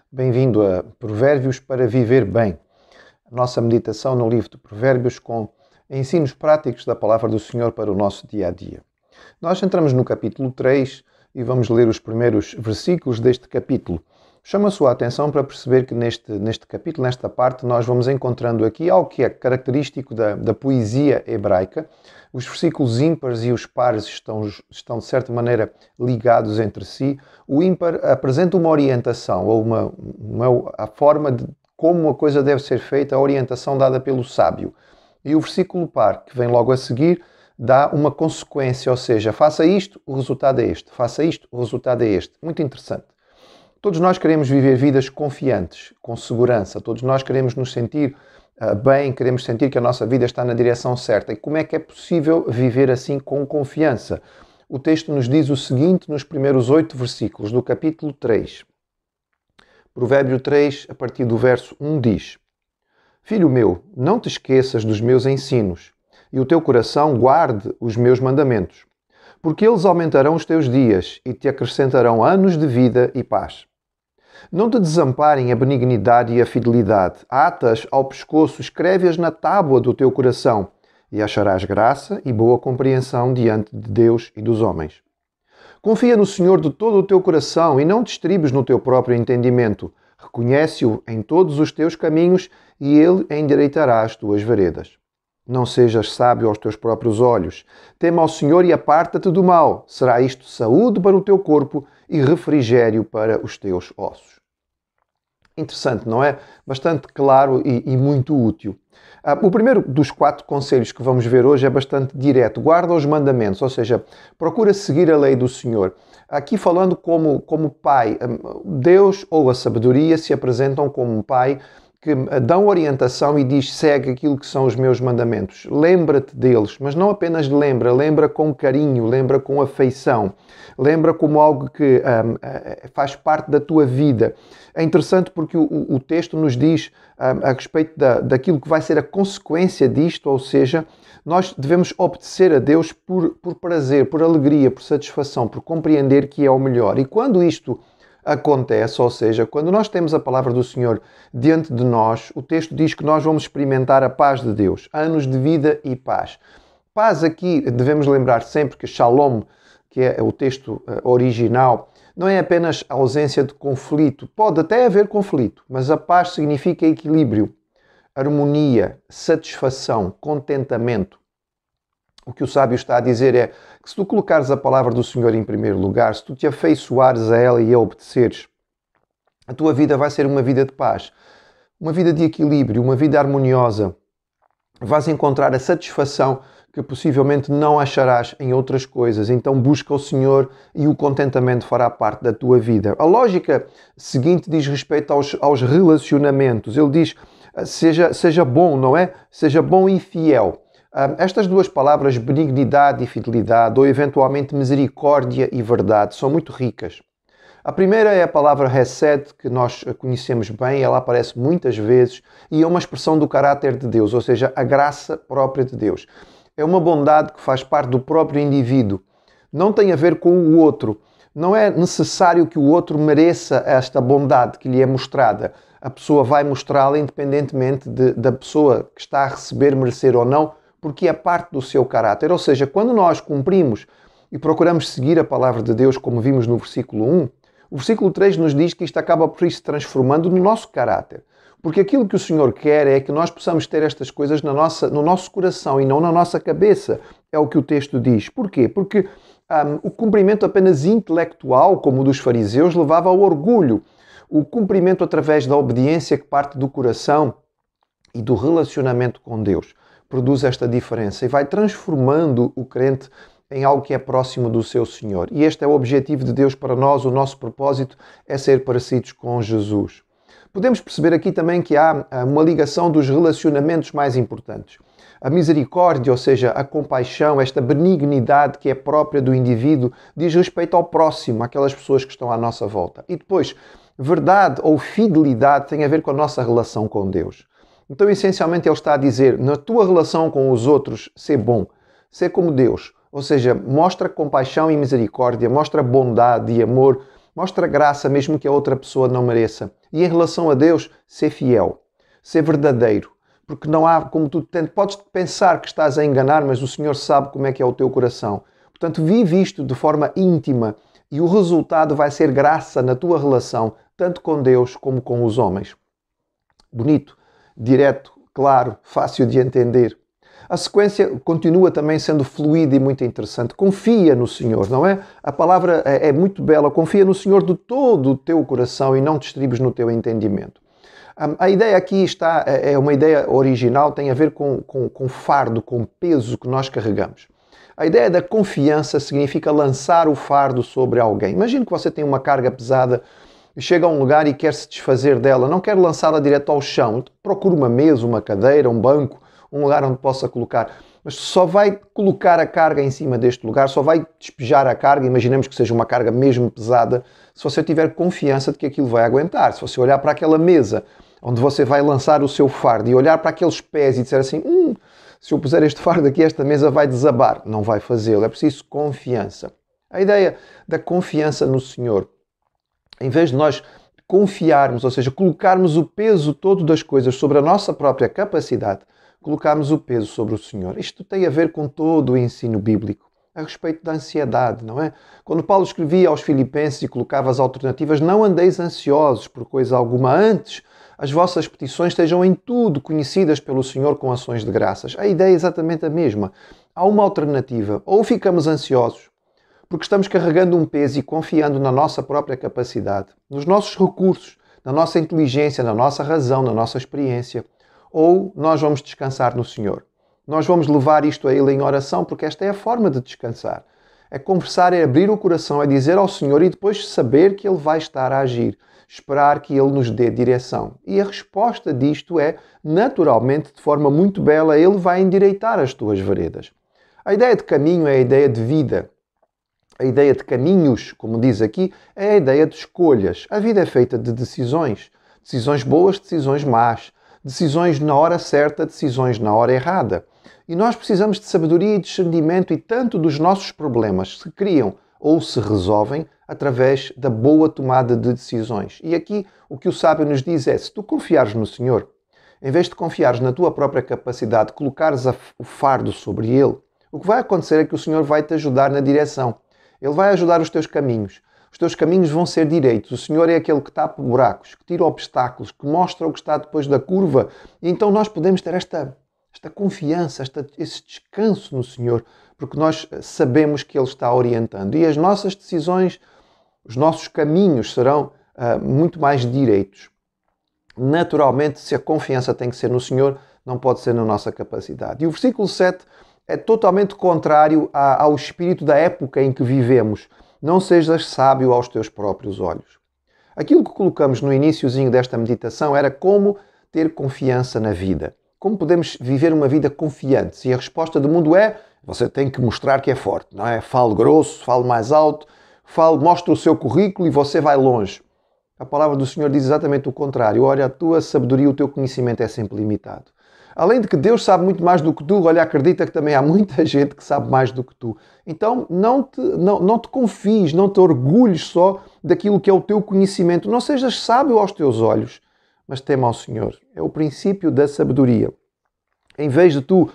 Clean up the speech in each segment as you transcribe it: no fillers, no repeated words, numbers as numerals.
Bem-vindo a Provérbios para Viver Bem. A nossa meditação no livro de Provérbios com ensinos práticos da Palavra do Senhor para o nosso dia-a-dia. Nós entramos no capítulo 3 e vamos ler os primeiros versículos deste capítulo. Chama a sua atenção para perceber que neste capítulo, nesta parte, nós vamos encontrando aqui algo que é característico da poesia hebraica. Os versículos ímpares e os pares estão de certa maneira ligados entre si. O ímpar apresenta uma orientação, ou a forma de como a coisa deve ser feita, a orientação dada pelo sábio. E o versículo par, que vem logo a seguir, dá uma consequência, ou seja, faça isto, o resultado é este. Faça isto, o resultado é este. Muito interessante. Todos nós queremos viver vidas confiantes, com segurança. Todos nós queremos nos sentir bem, queremos sentir que a nossa vida está na direção certa. E como é que é possível viver assim com confiança? O texto nos diz o seguinte nos primeiros 8 versículos do capítulo 3. Provérbio 3, a partir do verso 1, diz: Filho meu, não te esqueças dos meus ensinos, e o teu coração guarde os meus mandamentos, porque eles aumentarão os teus dias e te acrescentarão anos de vida e paz. Não te desamparem a benignidade e a fidelidade. Ata-as ao pescoço, escreve-as na tábua do teu coração, e acharás graça e boa compreensão diante de Deus e dos homens. Confia no Senhor de todo o teu coração e não te estribes no teu próprio entendimento. Reconhece-o em todos os teus caminhos e ele endireitará as tuas veredas. Não sejas sábio aos teus próprios olhos. Tema ao Senhor e aparta-te do mal. Será isto saúde para o teu corpo e refrigério para os teus ossos. Interessante, não é? Bastante claro e muito útil. O primeiro dos 4 conselhos que vamos ver hoje é bastante direto. Guarda os mandamentos, ou seja, procura seguir a lei do Senhor. Aqui falando como pai, Deus ou a sabedoria se apresentam como um pai que dão orientação e diz: segue aquilo que são os meus mandamentos. Lembra-te deles, mas não apenas lembra com carinho, lembra com afeição, lembra como algo que faz parte da tua vida. É interessante porque o texto nos diz a respeito daquilo que vai ser a consequência disto, ou seja, nós devemos obedecer a Deus por prazer, por alegria, por satisfação, por compreender que é o melhor. E quando isto acontece, ou seja, quando nós temos a palavra do Senhor diante de nós, o texto diz que nós vamos experimentar a paz de Deus, anos de vida e paz. Paz aqui, devemos lembrar sempre que Shalom, que é o texto original, não é apenas a ausência de conflito. Pode até haver conflito, mas a paz significa equilíbrio, harmonia, satisfação, contentamento. O que o sábio está a dizer é que se tu colocares a palavra do Senhor em primeiro lugar, se tu te afeiçoares a ela e a obedeceres, a tua vida vai ser uma vida de paz, uma vida de equilíbrio, uma vida harmoniosa. Vais encontrar a satisfação que possivelmente não acharás em outras coisas. Então busca o Senhor e o contentamento fará parte da tua vida. A lógica seguinte diz respeito aos relacionamentos. Ele diz, seja bom, não é? Seja bom e fiel. Estas duas palavras, benignidade e fidelidade, ou eventualmente misericórdia e verdade, são muito ricas. A primeira é a palavra hesed, que nós conhecemos bem, ela aparece muitas vezes e é uma expressão do caráter de Deus, ou seja, a graça própria de Deus. É uma bondade que faz parte do próprio indivíduo. Não tem a ver com o outro. Não é necessário que o outro mereça esta bondade que lhe é mostrada. A pessoa vai mostrá-la independentemente da pessoa que está a receber merecer ou não, porque é parte do seu caráter. Ou seja, quando nós cumprimos e procuramos seguir a palavra de Deus, como vimos no versículo 1, o versículo 3 nos diz que isto acaba por ir se transformando no nosso caráter. Porque aquilo que o Senhor quer é que nós possamos ter estas coisas no nosso coração e não na nossa cabeça. É o que o texto diz. Porquê? Porque o cumprimento apenas intelectual, como o dos fariseus, levava ao orgulho. O cumprimento através da obediência que parte do coração e do relacionamento com Deus produz esta diferença e vai transformando o crente em algo que é próximo do seu Senhor. E este é o objetivo de Deus para nós, o nosso propósito é ser parecidos com Jesus. Podemos perceber aqui também que há uma ligação dos relacionamentos mais importantes. A misericórdia, ou seja, a compaixão, esta benignidade que é própria do indivíduo, diz respeito ao próximo, aquelas pessoas que estão à nossa volta. E depois, verdade ou fidelidade tem a ver com a nossa relação com Deus. Então, essencialmente, ele está a dizer, na tua relação com os outros, ser bom, ser como Deus. Ou seja, mostra compaixão e misericórdia, mostra bondade e amor, Mostra graça mesmo que a outra pessoa não mereça. E em relação a Deus, ser fiel, ser verdadeiro. Porque não há como tu podes pensar que estás a enganar, mas o Senhor sabe como é que é o teu coração. Portanto, vive isto de forma íntima e o resultado vai ser graça na tua relação, tanto com Deus como com os homens. Bonito, direto, claro, fácil de entender. A sequência continua também sendo fluida e muito interessante. Confia no Senhor, não é? A palavra é muito bela. Confia no Senhor de todo o teu coração e não te estribes no teu entendimento. A ideia aqui é uma ideia original, tem a ver com fardo, com peso que nós carregamos. A ideia da confiança significa lançar o fardo sobre alguém. Imagine que você tem uma carga pesada, chega a um lugar e quer se desfazer dela, não quer lançá-la direto ao chão. Procura uma mesa, uma cadeira, um banco, um lugar onde possa colocar. Mas só vai colocar a carga em cima deste lugar, só vai despejar a carga, imaginemos que seja uma carga mesmo pesada, se você tiver confiança de que aquilo vai aguentar. Se você olhar para aquela mesa onde você vai lançar o seu fardo e olhar para aqueles pés e dizer assim, se eu puser este fardo aqui, esta mesa vai desabar. Não vai fazê-lo, é preciso confiança. A ideia da confiança no Senhor, em vez de nós confiarmos, ou seja, colocarmos o peso todo das coisas sobre a nossa própria capacidade, colocarmos o peso sobre o Senhor. Isto tem a ver com todo o ensino bíblico, a respeito da ansiedade, não é? Quando Paulo escrevia aos Filipenses e colocava as alternativas, não andeis ansiosos por coisa alguma, antes as vossas petições estejam em tudo conhecidas pelo Senhor com ações de graças. A ideia é exatamente a mesma. Há uma alternativa. Ou ficamos ansiosos, porque estamos carregando um peso e confiando na nossa própria capacidade, nos nossos recursos, na nossa inteligência, na nossa razão, na nossa experiência. Ou nós vamos descansar no Senhor. Nós vamos levar isto a Ele em oração, porque esta é a forma de descansar. É conversar, é abrir o coração, é dizer ao Senhor e depois saber que Ele vai estar a agir. Esperar que Ele nos dê direção. E a resposta disto é, naturalmente, de forma muito bela, Ele vai endireitar as tuas veredas. A ideia de caminho é a ideia de vida. A ideia de caminhos, como diz aqui, é a ideia de escolhas. A vida é feita de decisões. Decisões boas, decisões más. Decisões na hora certa, decisões na hora errada. E nós precisamos de sabedoria e discernimento e tanto dos nossos problemas se criam ou se resolvem através da boa tomada de decisões. E aqui o que o sábio nos diz é, se tu confiares no Senhor, em vez de confiares na tua própria capacidade, colocares o fardo sobre Ele, o que vai acontecer é que o Senhor vai te ajudar na direção. Ele vai ajudar os teus caminhos. Os teus caminhos vão ser direitos. O Senhor é aquele que tapa buracos, que tira obstáculos, que mostra o que está depois da curva. E então nós podemos ter esta confiança, esse descanso no Senhor, porque nós sabemos que Ele está orientando. E as nossas decisões, os nossos caminhos serão muito mais direitos. Naturalmente, se a confiança tem que ser no Senhor, não pode ser na nossa capacidade. E o versículo 7 é totalmente contrário ao espírito da época em que vivemos. Não sejas sábio aos teus próprios olhos. Aquilo que colocamos no iniciozinho desta meditação era como ter confiança na vida. Como podemos viver uma vida confiante? E a resposta do mundo é, você tem que mostrar que é forte, não é? Fale grosso, fale mais alto, mostre o seu currículo e você vai longe. A palavra do Senhor diz exatamente o contrário. Olha, a tua sabedoria, o teu conhecimento é sempre limitado. Além de que Deus sabe muito mais do que tu, olha, acredita que também há muita gente que sabe mais do que tu. Então não te confies, não te orgulhes só daquilo que é o teu conhecimento. Não sejas sábio aos teus olhos, mas tema ao Senhor. É o princípio da sabedoria. Em vez de tu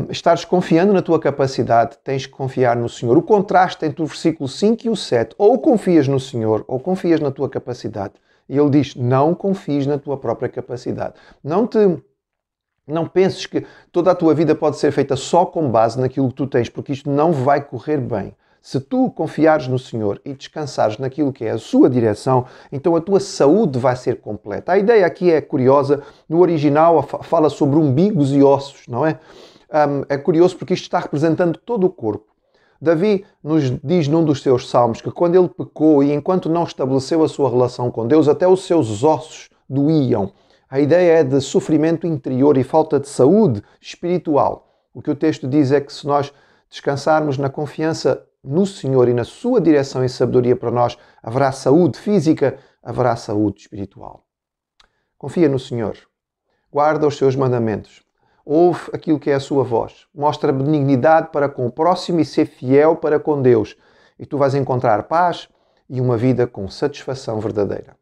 estares confiando na tua capacidade, tens que confiar no Senhor. O contraste entre o versículo 5 e o 7, ou confias no Senhor, ou confias na tua capacidade. E ele diz, não confies na tua própria capacidade. Não penses que toda a tua vida pode ser feita só com base naquilo que tu tens, porque isto não vai correr bem. Se tu confiares no Senhor e descansares naquilo que é a sua direção, então a tua saúde vai ser completa. A ideia aqui é curiosa. No original fala sobre umbigos e ossos, não é? É curioso porque isto está representando todo o corpo. Davi nos diz num dos seus salmos que quando ele pecou e enquanto não estabeleceu a sua relação com Deus, até os seus ossos doíam. A ideia é de sofrimento interior e falta de saúde espiritual. O que o texto diz é que se nós descansarmos na confiança no Senhor e na sua direção e sabedoria para nós, haverá saúde física, haverá saúde espiritual. Confia no Senhor. Guarda os seus mandamentos. Ouve aquilo que é a sua voz. Mostra benignidade para com o próximo e ser fiel para com Deus. E tu vais encontrar paz e uma vida com satisfação verdadeira.